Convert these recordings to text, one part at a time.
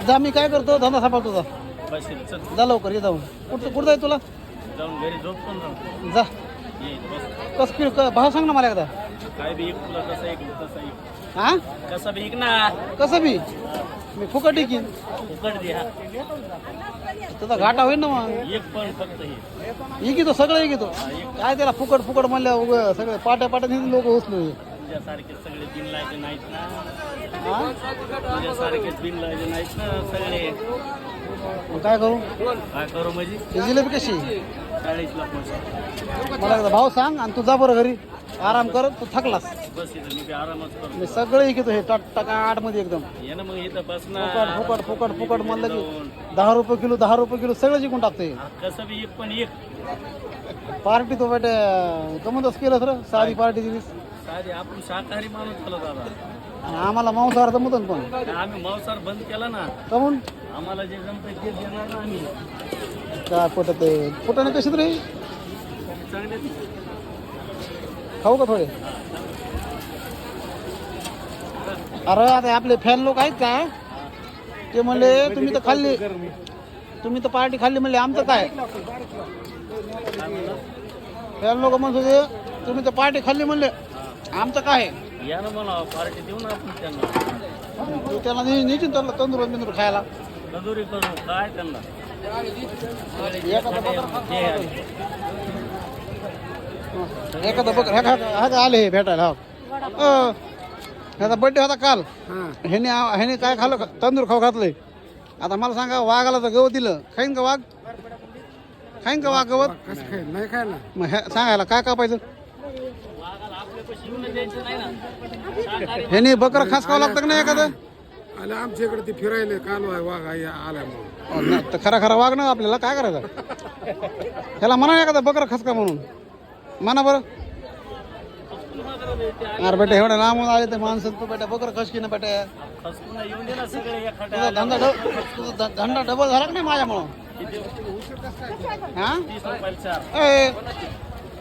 जा मी काय करतो धंदा सापडतो तुझा बस चल जा लवकर ये जाऊन कुठं जाय तुला जाऊन घरी झोपतो ना जा ये बस कसं किलो भाव सांग ना मला एकदा काय बी एक तुला तसा एक तसा एक हा कसा बी एक ना कसं बी मी फुकट टिकीन फुकट द्या तुझा घाटा होईल ना मग एक पण फक्त हे ही घेतो सगळं घेतो काय त्याला फुकट फुकट म्हणल्या उगं सगळे पाट्या पाट्या लोक उचलू तुझ्यासारखे सगळे बिन लायचे नाहीत ना हा तुझ्यासारखेच बिन लायचे नाहीत ना सगळे मग काय करू काय करू म्हणजे ही जिलेबी कशी 40 लाख पैसे मला एकदा भाव सांग आणि तू जा बरं घरी आराम कर तू थकलास बस इथं मी बी आरामच करतो मी सगळे घेतो हे टका मध्ये एकदम ये ना मग इथं बस ना फुकट फुकट फुकट फुकट म्हणलं की 10 रुपये किलो सगळं जिंकून टाकतोय कसं बी एक पण एक पार्टी तो बेटे कमतच केलं सर साधी पार्टी दिलीस साधी आपण शाकाहारी माणूस झालो दादा आणि आम्हाला मांसाहार जमतन पण आम्ही मांसाहार बंद केला ना कमून आम्हाला जे जमतं ते देणार ना आम्ही काय पटत फुटाने कशीच रे चांगले खाऊ का थोडे अरे आता आपले फॅन लोक आहेत का ते म्हणले तुम्ही तर खाल्ली तुम्ही तर पार्टी खाल्ली म्हणले आमचं काय फॅन लोक म्हणत होते तुम्ही तर पार्टी खाल्ली म्हणले आमचं काय या ना मला पार्टी देऊ ना आपण त्यांना तू त्याला निश्चित त्यांना तंदूर बिंदूर खायला तंदुरी करू काय त्यांना एखादा बघ हा का आले हे भेटायला ह्याचा बड्डे होता काल ह्याने काय खाल्लं तंदूर खाऊ घातलंय आता मला सांगा वाघाला तर गवत दिलं खाईन का वाघ खाईन का वाघ गवत नाही काय ना मग सांगायला काय कापायचं ह्याने बकरं खास खावं लागतं का नाही एखादं आलं आमच्या इकडे ते फिरायला काल वाघ आलाय म्हणून नाही तर खरा वाघ ना आपल्याला काय करायचं ह्याला म्हणा एखादा बकरं खास का म्हणून म्हणा बरं अरे बेटा एवढ्या लांबून आले ते माणसं तू बेटा बकरं खस की ना बेटा येऊन दे ना सगळे तुझा धंदा डबल झाला का नाही माझ्यामुळं हा 30 रुपयाला 4 ए,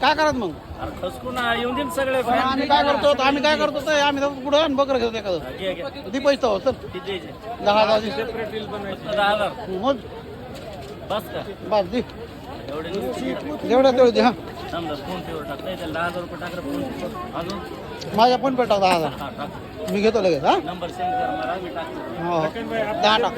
काय करत मग अरे खसकू ना येऊन दे ना सगळे आम्ही काय करतो तर आम्ही तर पुढं आणि बकरं घेतो एखादं घे घे किती पैसे हो चल किती द्यायचे 10,000 फक्त 10,000 मग बस का बस दे एवढे जेवढ्या तेवढे दे हा समजा फोन पेवर टाक नाही 10,000 रुपये टाकलं फोन पे अजून माझ्या पण पेटा 10,000 हा टाक मी घेतो लगेच हा नंबर सेंड कर मला मी टाकतो हो 10 टाक